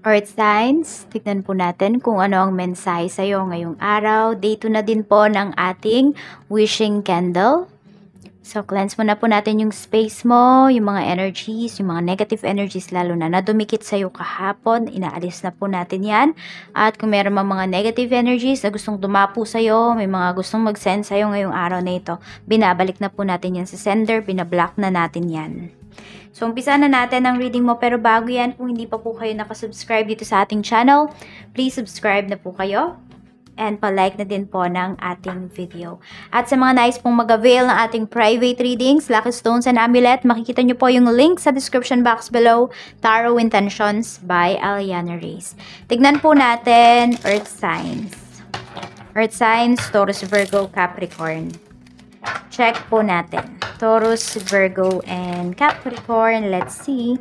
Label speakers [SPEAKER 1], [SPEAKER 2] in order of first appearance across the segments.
[SPEAKER 1] Earth signs, tignan po natin kung ano ang mensahe sa'yo ngayong araw. Day 2 na din po ng ating wishing candle. So, cleanse muna po natin yung space mo, yung mga energies, yung mga negative energies lalo na dumikit sa'yo kahapon. Inaalis na po natin yan. At kung meron mga negative energies na gustong dumapo sa'yo, may mga gustong mag-send sa'yo ngayong araw na ito, binabalik na po natin yan sa sender, binablock na natin yan. So, umpisa na natin ang reading mo. Pero bago yan, kung hindi pa po kayo nakasubscribe dito sa ating channel, please subscribe na po kayo. And pa-like na din po ng ating video. At sa mga nais pong mag-avail ng ating private readings, Lucky Stones and Amulet, makikita nyo po yung link sa description box below, Tarot Intentions by Aliana Reyes. Tignan po natin Earth Signs. Earth Signs, Taurus, Virgo, Capricorn. Check po natin. Taurus, Virgo, and Capricorn. Let's see.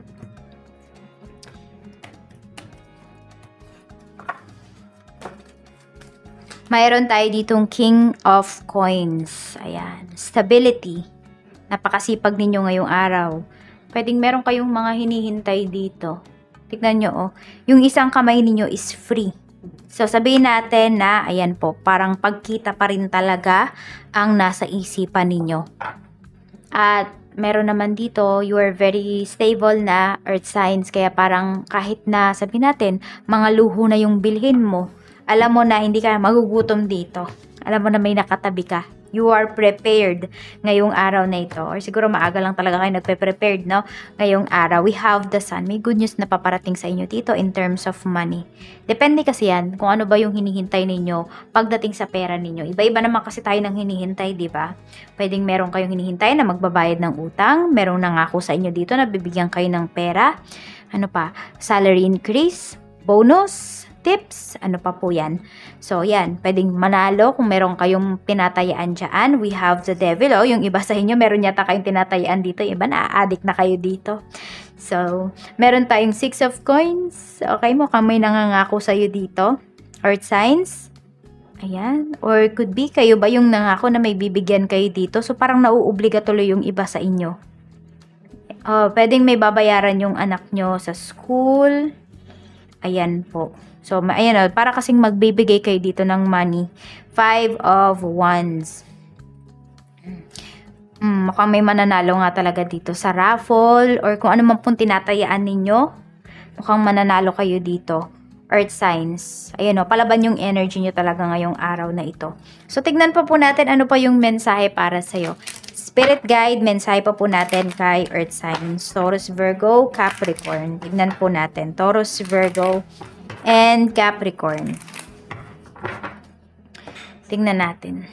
[SPEAKER 1] Mayroon tayo ditong King of Coins. Ayan. Stability. Napakasipag ninyo ngayong araw. Pwedeng meron kayong mga hinihintay dito. Tignan nyo, oh. Yung isang kamay ninyo is free. So, sabihin natin na, ayan po, parang pagkita pa rin talaga ang nasa isipan ninyo. At meron naman dito, you are very stable na earth signs. Kaya parang kahit na, sabihin natin, mga luho na yung bilhin mo, alam mo na hindi ka magugutom dito. Alam mo na may nakatabi ka. You are prepared ngayong araw na ito. Or siguro maaga lang talaga kayo nagpe-prepared, no? Ngayong araw, we have the sun. May good news na paparating sa inyo dito in terms of money. Depende kasi yan kung ano ba yung hinihintay ninyo pagdating sa pera ninyo. Iba-iba naman kasi tayo ng hinihintay, di ba? Pwedeng meron kayong hinihintay na magbabayad ng utang. Merong nangako sa inyo dito na bibigyan kayo ng pera. Ano pa? Salary increase, bonus, tips, ano pa po yan. So, yan, pwedeng manalo kung meron kayong tinatayaan dyan. We have the devil, oh, yung iba sa inyo, meron yata kayong tinatayaan dito, yung iba na-addict na kayo dito. So, meron tayong 6 of coins. Okay, mukhang may nangangako sa'yo dito. Earth signs. Ayan. Or could be, kayo ba yung nangako na may bibigyan kayo dito? So, parang nauobliga tuloy yung iba sa inyo. Pwedeng may babayaran yung anak nyo sa school. Ayan po. So, ayan o, para kasing magbibigay kayo dito ng money. 5 of Wands. Mukhang may mananalo nga talaga dito sa raffle or kung ano man pong tinatayaan ninyo. Mukhang mananalo kayo dito. Earth signs. Ayan o, palaban yung energy nyo talaga ngayong araw na ito. So, tignan pa po natin ano pa yung mensahe para sa'yo. Spirit guide, mensahe pa po natin kay Earth signs. Taurus, Virgo, Capricorn. Tignan po natin. Taurus, Virgo, and Capricorn. Tingnan natin.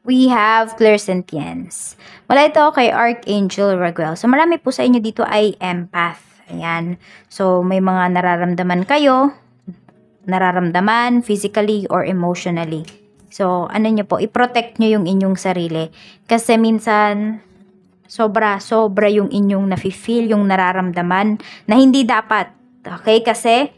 [SPEAKER 1] We have clairsentience. Wala ito kay Archangel Raguel. So, marami po sa inyo dito ay empath. Ayan. So, may mga nararamdaman kayo. Nararamdaman physically or emotionally. So, ano nyo po, i-protect nyo yung inyong sarili. Kasi minsan, sobra yung inyong nafe-feel, yung nararamdaman na hindi dapat. Okay? Kasi,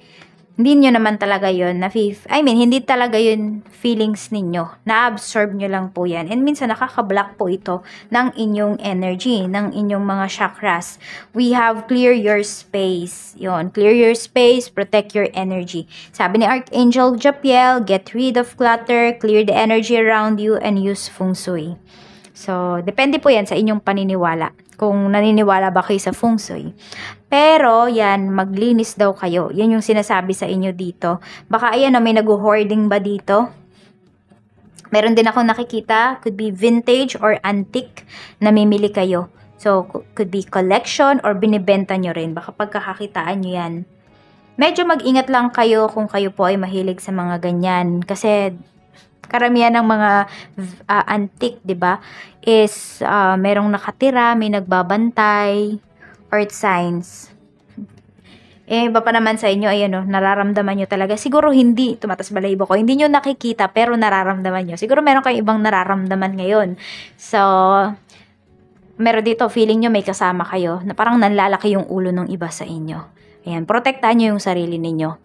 [SPEAKER 1] hindi nyo naman talaga yun. Hindi talaga yun feelings ninyo. Na-absorb nyo lang po yan. And minsan, nakaka-block po ito ng inyong energy, ng inyong mga chakras. We have clear your space. Yon, clear your space, protect your energy. Sabi ni Archangel Japiel, get rid of clutter, clear the energy around you, and use feng shui. So, depende po yan sa inyong paniniwala. Kung naniniwala ba kayo sa feng shui. Pero, yan, maglinis daw kayo. Yan yung sinasabi sa inyo dito. Baka, ayan, may nag-hoarding ba dito? Meron din ako nakikita. Could be vintage or antique na mimili kayo. So, could be collection or binibenta nyo rin. Baka pagkakakitaan nyo yan. Medyo mag-ingat lang kayo kung kayo po ay mahilig sa mga ganyan. Kasi, karamihan ng mga antique, 'di ba? Is merong nakatira, may nagbabantay, earth signs. Iba pa naman sa inyo, ayan o, nararamdaman nyo talaga. Siguro hindi, tumatas balahibo ko, hindi nyo nakikita pero nararamdaman nyo. Siguro meron kayong ibang nararamdaman ngayon. So, meron dito, feeling nyo may kasama kayo na parang nanlalaki yung ulo ng iba sa inyo. Ayan, protektahan nyo yung sarili ninyo.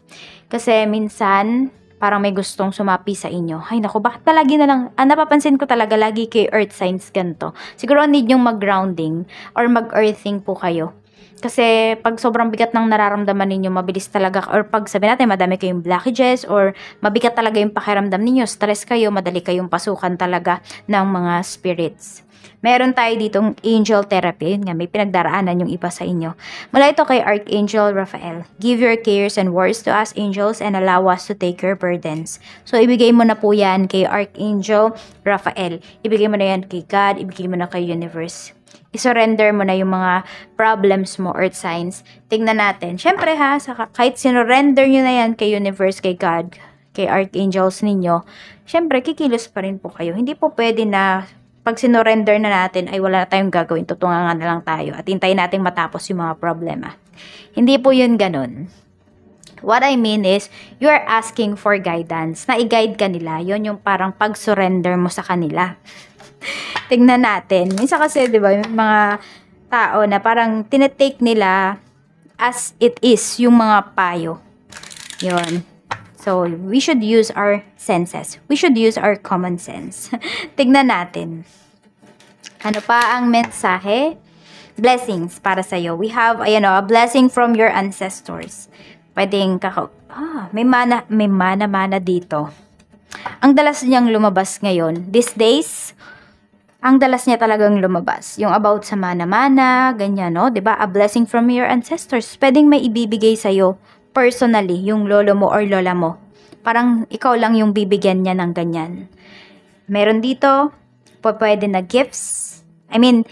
[SPEAKER 1] Kasi minsan, parang may gustong sumapi sa inyo. Ay naku, bakit palagi na lang, napapansin ko talaga lagi kay earth signs ganito. Siguro need yung mag-grounding or mag-earthing po kayo. Kasi pag sobrang bigat ng nararamdaman ninyo, mabilis talaga, or pag sabi natin madami kayong blockages or mabigat talaga yung pakiramdam ninyo, stress kayo, madali kayong pasukan talaga ng mga spirits. Meron tayo ditong angel therapy. Yun nga, may pinagdaraanan yung iba sa inyo. Mula ito kay Archangel Raphael. Give your cares and worries to us, angels, and allow us to take your burdens. So, ibigay mo na po yan kay Archangel Raphael. Ibigay mo na yan kay God. Ibigay mo na kay universe. I-surrender mo na yung mga problems mo, earth signs. Tingnan natin. Syempre ha, kahit sinurrender nyo na yan kay universe, kay God, kay archangels ninyo, syempre, kikilos pa rin po kayo. Hindi po pwede na pag sinurrender na natin ay wala na tayong gagawin, tutungan na lang tayo at hintayin natin matapos yung mga problema. Hindi po yun ganun. What I mean is, you are asking for guidance. Na i-guide ka nila. Yun yung parang pag-surrender mo sa kanila. Tingnan natin. Minsan kasi, di ba, yung mga tao na parang tinetake nila as it is yung mga payo. Yun. So, we should use our senses. We should use our common sense. Tignan natin. Ano pa ang mensahe? Blessings para sa'yo. We have, ayan o, a blessing from your ancestors. Pwedeng may mana dito. Ang dalas niyang lumabas ngayon, these days, ang dalas niya talagang lumabas. Yung about sa mana-mana, ganyan, no? 'Di ba? A blessing from your ancestors. Pwedeng may ibibigay sa'yo personally, yung lolo mo or lola mo. Parang ikaw lang yung bibigyan niya ng ganyan. Meron dito, pwede na gifts. I mean,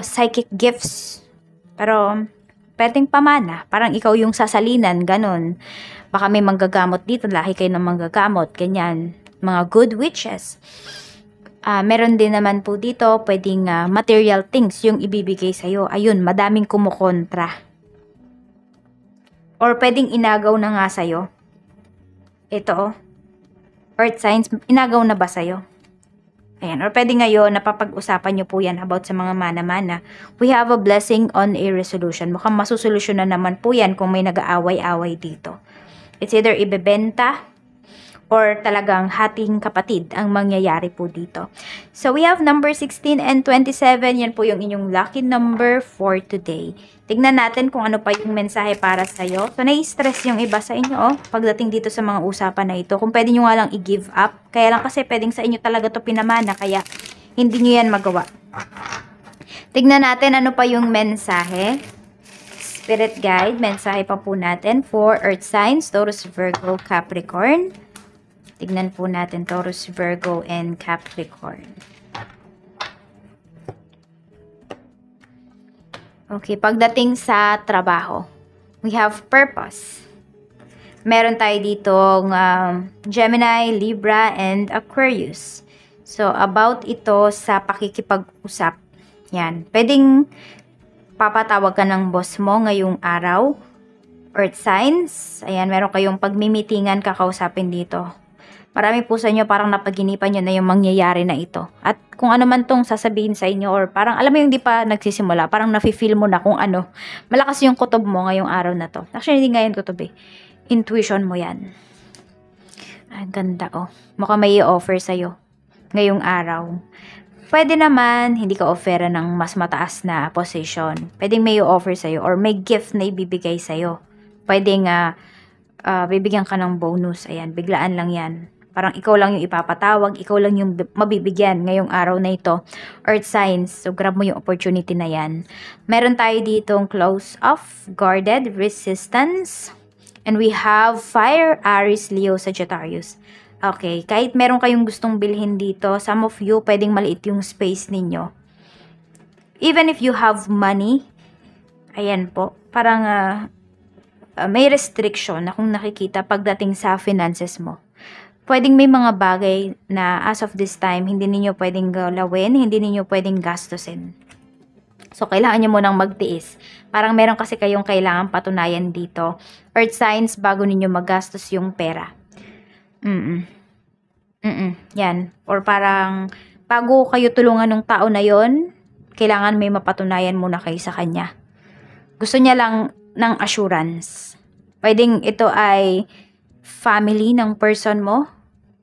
[SPEAKER 1] psychic gifts. Pero, pwedeng pamana. Parang ikaw yung sasalinan, ganun. Baka may manggagamot dito, lahi kayo ng manggagamot, ganyan. Mga good witches. Meron din naman po dito, pwedeng material things yung ibibigay sa'yo. Ayun, madaming kumukontra. Or pwedeng inagaw na nga sa'yo. Ito, earth signs, inagaw na ba sa'yo? Ayan, or pwede ngayon, napapag-usapan nyo po yan about sa mga mana-mana. We have a blessing on a resolution. Mukhang masusolusyon na naman po yan kung may nag-aaway-away dito. It's either ibebenta or talagang hating kapatid ang mangyayari po dito. So, we have number 16 and 27. Yan po yung inyong lucky number for today. Tignan natin kung ano pa yung mensahe para sa'yo. So, nai-stress yung iba sa inyo, pagdating dito sa mga usapan na ito. Kung pwede nyo nga lang i-give up. Kaya lang kasi pwedeng sa inyo talaga to pinamana, kaya hindi nyo yan magawa. Tignan natin ano pa yung mensahe. Spirit guide, mensahe pa po natin for Earth signs, Taurus, Virgo, Capricorn. Tignan po natin Taurus, Virgo, and Capricorn. Okay, pagdating sa trabaho, we have purpose. Meron tayo ditong Gemini, Libra, and Aquarius. So, about ito sa pakikipag-usap. Yan. Pwedeng papatawag ka ng boss mo ngayong araw. Earth signs. Ayan, meron kayong pagmimitingan kakausapin dito. Marami po sa inyo parang napaginipan nyo na yung mangyayari na ito. At kung ano man tong sasabihin sa inyo or parang alam mo yung di pa nagsisimula, parang nafe-feel mo na kung ano. Malakas yung kutob mo ngayong araw na to. Actually, hindi ngayon kutob eh. Intuition mo yan. Ang ganda oh. Mukhang may i-offer sa'yo ngayong araw. Pwede naman, hindi ka offera ng mas mataas na position. Pwedeng may i-offer sa'yo or may gift na ibibigay sa'yo. Pwedeng bibigyan ka ng bonus. Ayan, biglaan lang yan. Parang ikaw lang yung ipapatawag, ikaw lang yung mabibigyan ngayong araw na ito. Earth signs, so grab mo yung opportunity na yan. Meron tayo ditong close off, guarded, resistance. And we have fire, Aries, Leo, Sagittarius. Okay, kahit meron kayong gustong bilhin dito, some of you, pwedeng maliit yung space ninyo. Even if you have money, ayan po, parang may restriction na kung nakikita pagdating sa finances mo. Pwedeng may mga bagay na as of this time, hindi ninyo pwedeng galawin, hindi ninyo pwedeng gastusin. So, kailangan nyo munang magtiis. Parang meron kasi kayong kailangan patunayan dito. Earth signs, bago ninyo magastos yung pera. Yan. Or parang, bago kayo tulungan ng tao na yon, kailangan may mapatunayan muna kayo sa kanya. Gusto niya lang ng assurance. Pwedeng ito ay family ng person mo.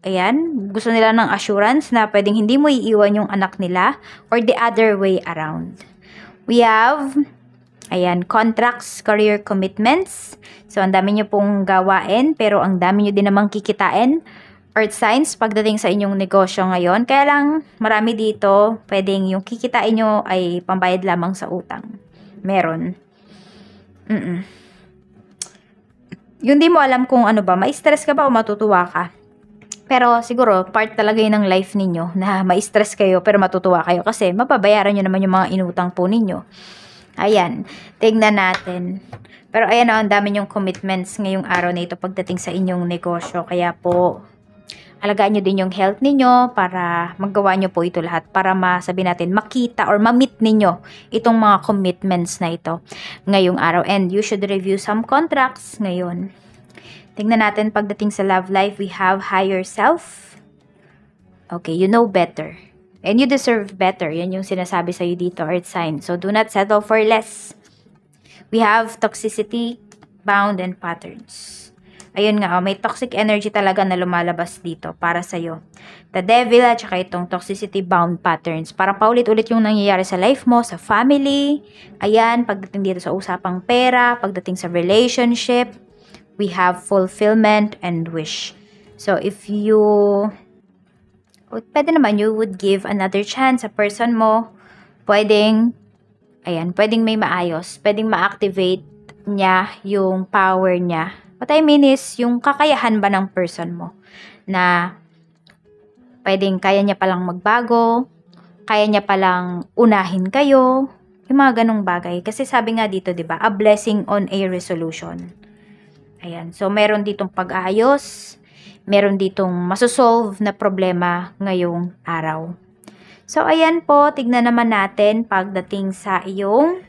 [SPEAKER 1] Ayan, gusto nila ng assurance na pwedeng hindi mo iiwan yung anak nila or the other way around. We have, Ayan, contracts, career commitments. So, ang dami nyo pong gawain, pero ang dami nyo din namang kikitain. Earth signs, pagdating sa inyong negosyo ngayon. Kaya lang, marami dito, pwedeng yung kikitain nyo ay pambayad lamang sa utang. Meron. Yung di mo alam kung ano ba, ma-stress ka ba o matutuwa ka? Pero siguro, part talaga yun ng life ninyo na ma-stress kayo pero matutuwa kayo kasi mapabayaran nyo naman yung mga inutang po ninyo. Ayan, tignan natin. Pero ayan o, ang dami yung commitments ngayong araw na ito pagdating sa inyong negosyo. Kaya po, alagaan nyo din yung health ninyo para magawa nyo po ito lahat. Para masabi natin, makita or ma-meet ninyo itong mga commitments na ito ngayong araw. And you should review some contracts ngayon. Tingnan natin pagdating sa love life, we have higher self. Okay, you know better. And you deserve better. Yan yung sinasabi sa'yo dito, earth sign. So, do not settle for less. We have toxicity, bound, and patterns. Ayun nga, may toxic energy talaga na lumalabas dito para sa'yo. The devil at saka itong toxicity, bound, patterns. Parang paulit-ulit yung nangyayari sa life mo, sa family. Ayan, pagdating dito sa usapang pera, pagdating sa relationship, we have fulfillment and wish. So, if you... pwede naman you would give another chance sa person mo. Pwedeng, ayan, pwedeng may maayos. Pwedeng ma-activate niya yung power niya. What I mean is, yung kakayahan ba ng person mo na pwedeng kaya niya palang magbago, kaya niya palang unahin kayo, yung mga ganong bagay. Kasi sabi nga dito, di ba, a blessing on a resolution. Ayan, so meron ditong pag-aayos, meron ditong masosolve na problema ngayong araw. So, ayan po, tignan naman natin pagdating sa iyong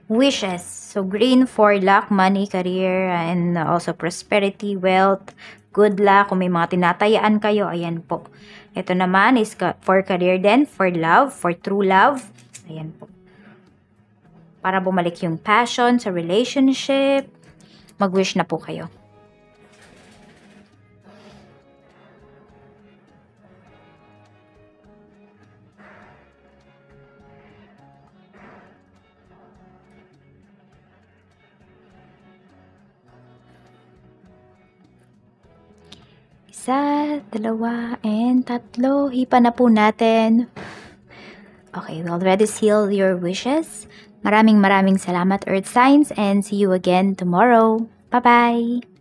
[SPEAKER 1] wishes. So, green for luck, money, career, and also prosperity, wealth, good luck. Kung may mga tinatayaan kayo, ayan po. Ito naman is for career din, for love, for true love. Ayan po. Para bumalik yung passion sa relationship, mag-wish na po kayo. Isa, dalawa, and tatlo. Hipa na po natin. Okay, we already sealed your wishes. Maraming salamat, Earth Signs, and see you again tomorrow. Bye-bye!